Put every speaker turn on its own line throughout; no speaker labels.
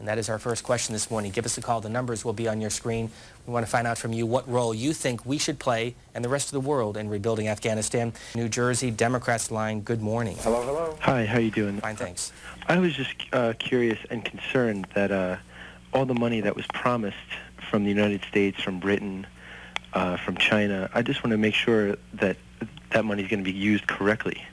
And that is our first question this morning. Give us a call. The numbers will be on your screen. We want to find out from you what role you think we should play and the rest of the world in rebuilding Afghanistan. New Jersey, Democrats line, good morning.
Hello, hello.
Hi, how you doing?
Fine, thanks.
I was just curious and concerned that all the money that was promised from the United States, from Britain, from China, I just want to make sure that that money is going to be used correctly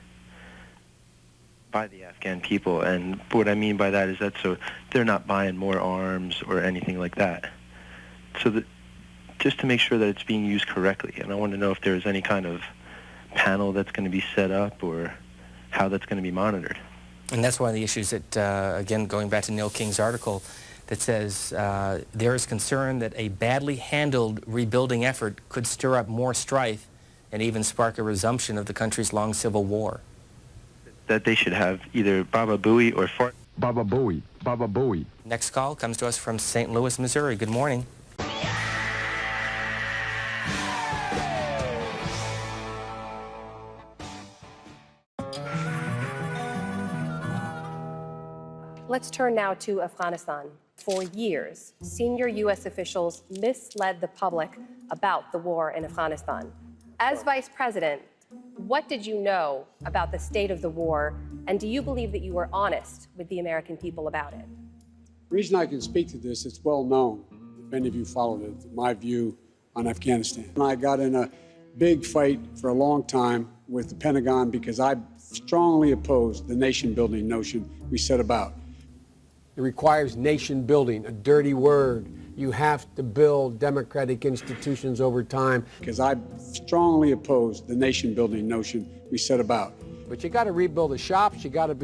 by the Afghan people. And what I mean by that is that so they're not buying more arms or anything like that. So that just to make sure that it's being used correctly. And I want to know if there's any kind of panel that's going to be set up or how that's going to be monitored.
And that's one of the issues that, again, going back to Neil King's article, that says there is concern that a badly handled rebuilding effort could stir up more strife and even spark a resumption of the country's long civil war.
That they should have either Baba Booey or
Baba Booey, Baba Booey.
Next call comes to us from St. Louis, Missouri. Good morning.
Let's turn now to Afghanistan. For years, senior U.S. officials misled the public about the war in Afghanistan. As vice president, what did you know about the state of the war, and do you believe that you were honest with the American people about it?
The reason I can speak to this, it's well known, if any of you followed it, my view on Afghanistan. And I got in a big fight for a long time with the Pentagon because I strongly opposed the nation-building notion we set about.
It requires nation building, a dirty word. You have to build democratic institutions over time.
Because I strongly oppose the nation-building notion we set about.
But you got to rebuild the shops, you got to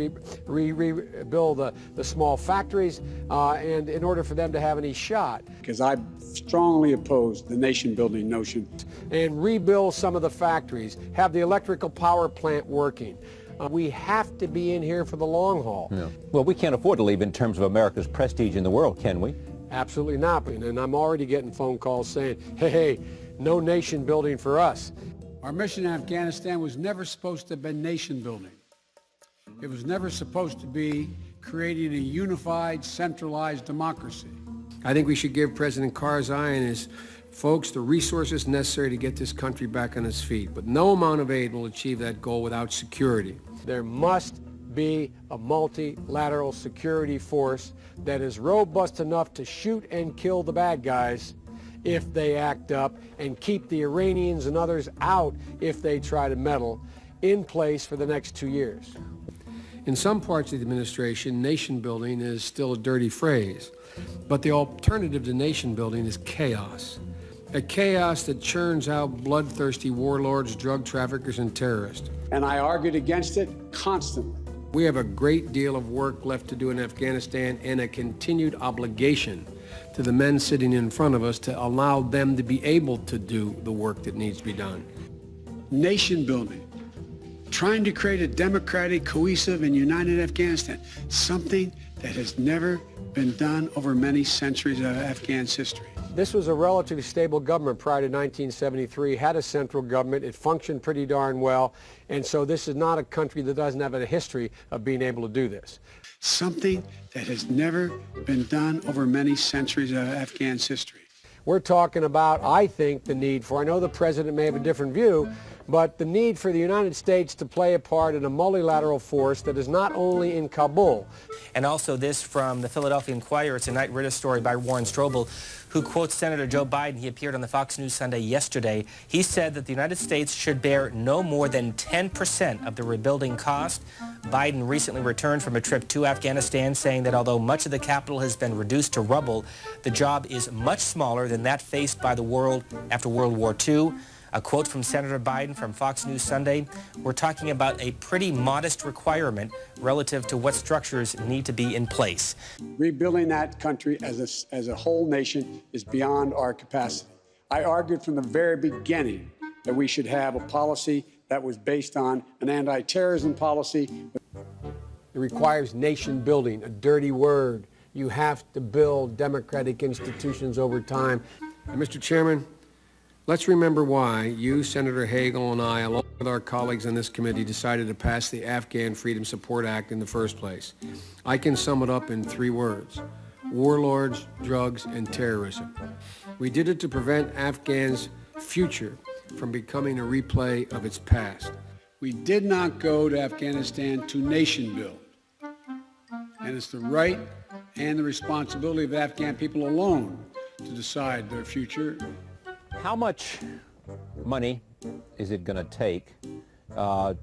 rebuild the small factories, and in order for them to have any shot.
Because I strongly oppose the nation-building notion.
And rebuild some of the factories, have the electrical power plant working. We have to be in here for the long haul.
Yeah. Well, we can't afford to leave in terms of America's prestige in the world, can we?
Absolutely not. And I'm already getting phone calls saying, hey, no nation building for us.
Our mission in Afghanistan was never supposed to have been nation building. It was never supposed to be creating a unified, centralized democracy.
I think we should give President Karzai and his folks the resources necessary to get this country back on its feet. But no amount of aid will achieve that goal without security. There must be a multilateral security force that is robust enough to shoot and kill the bad guys if they act up, and keep the Iranians and others out if they try to meddle, in place for the next 2 years. In some parts of the administration, nation building is still a dirty phrase, but the alternative to nation building is chaos. A chaos that churns out bloodthirsty warlords, drug traffickers, and terrorists.
And I argued against it constantly.
We have a great deal of work left to do in Afghanistan, and a continued obligation to the men sitting in front of us to allow them to be able to do the work that needs to be done.
Nation building, trying to create a democratic, cohesive, and united Afghanistan, something that has never been done over many centuries of Afghan history.
This was a relatively stable government prior to 1973, had a central government, it functioned pretty darn well, and so this is not a country that doesn't have a history of being able to do this.
Something that has never been done over many centuries of Afghan history.
We're talking about, I think, the need for, I know the president may have a different view, but the need for the United States to play a part in a multilateral force that is not only in Kabul.
And also this from the Philadelphia Inquirer. It's a Knight Ridder story by Warren Strobel, who quotes Senator Joe Biden. He appeared on the Fox News Sunday yesterday. He said that the United States should bear no more than 10% of the rebuilding cost. Biden recently returned from a trip to Afghanistan, saying that although much of the capital has been reduced to rubble, the job is much smaller than that faced by the world after World War II. A quote from Senator Biden from Fox News Sunday, we're talking about a pretty modest requirement relative to what structures need to be in place.
Rebuilding that country as a whole nation is beyond our capacity. I argued from the very beginning that we should have a policy that was based on an anti-terrorism policy.
It requires nation building, a dirty word. You have to build democratic institutions over time. And Mr. Chairman, let's remember why you, Senator Hagel, and I, along with our colleagues on this committee, decided to pass the Afghan Freedom Support Act in the first place. I can sum it up in 3 words. warlords, drugs, and terrorism. We did it to prevent Afghans' future from becoming a replay of its past.
We did not go to Afghanistan to nation build. And it's the right and the responsibility of the Afghan people alone to decide their future.
How much money is it going to take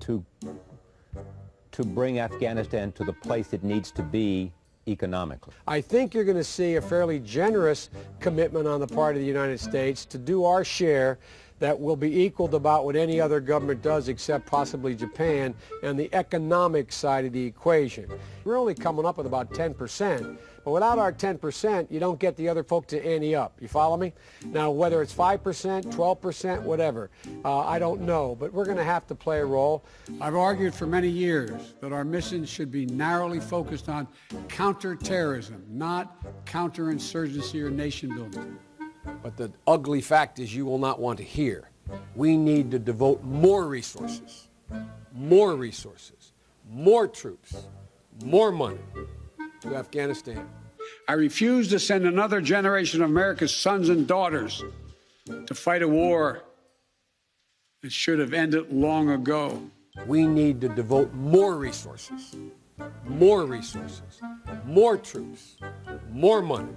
to bring Afghanistan to the place it needs to be economically?
I think you're going to see a fairly generous commitment on the part of the United States to do our share that will be equal to about what any other government does except possibly Japan and the economic side of the equation. We're only coming up with about 10%, but without our 10%, you don't get the other folk to ante up. You follow me? Now, whether it's 5%, 12%, whatever, I don't know, but we're going to have to play a role.
I've argued for many years that our mission should be narrowly focused on counterterrorism, not counterinsurgency or nation building.
But the ugly fact is you will not want to hear. We need to devote more resources, more troops, more money to Afghanistan.
I refuse to send another generation of America's sons and daughters to fight a war that should have ended long ago.
We need to devote more resources, more troops, more money.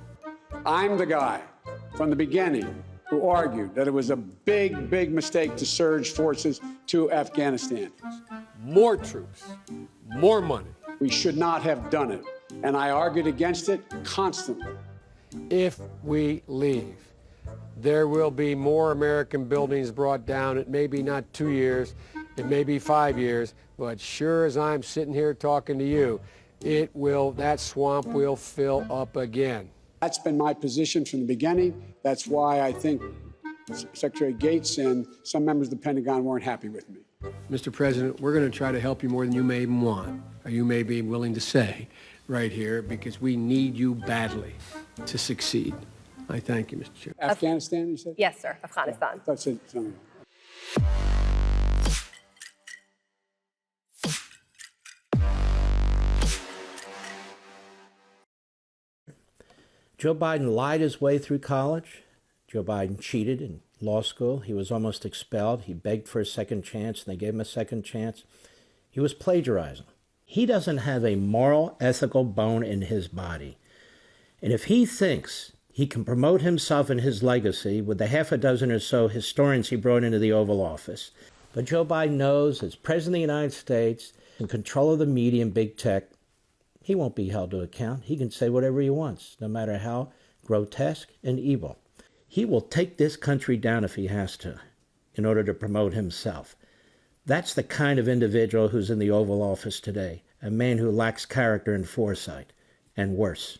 I'm the guy from the beginning who argued that it was a big mistake to surge forces to Afghanistan.
More troops, more money.
We should not have done it, and I argued against it constantly.
If we leave, there will be more American buildings brought down. It may be not 2 years, it may be 5 years, but sure as I'm sitting here talking to you, that swamp will fill up again.
That's been my position from the beginning. That's why I think Secretary Gates and some members of the Pentagon weren't happy with me.
Mr. President, we're going to try to help you more than you may even want, or you may be willing to say right here, because we need you badly to succeed. I thank you, Mr. Chair.
Afghanistan, you said?
Yes, sir, Afghanistan.
That's it. Something.
Joe Biden lied his way through college. Joe Biden cheated in law school. He was almost expelled. He begged for a second chance, and they gave him a second chance. He was plagiarizing. He doesn't have a moral, ethical bone in his body. And if he thinks he can promote himself and his legacy with the half a dozen or so historians he brought into the Oval Office, but Joe Biden knows as President of the United States, in control of the media and big tech, he won't be held to account. He can say whatever he wants, no matter how grotesque and evil. He will take this country down if he has to, in order to promote himself. That's the kind of individual who's in the Oval Office today, a man who lacks character and foresight, and worse.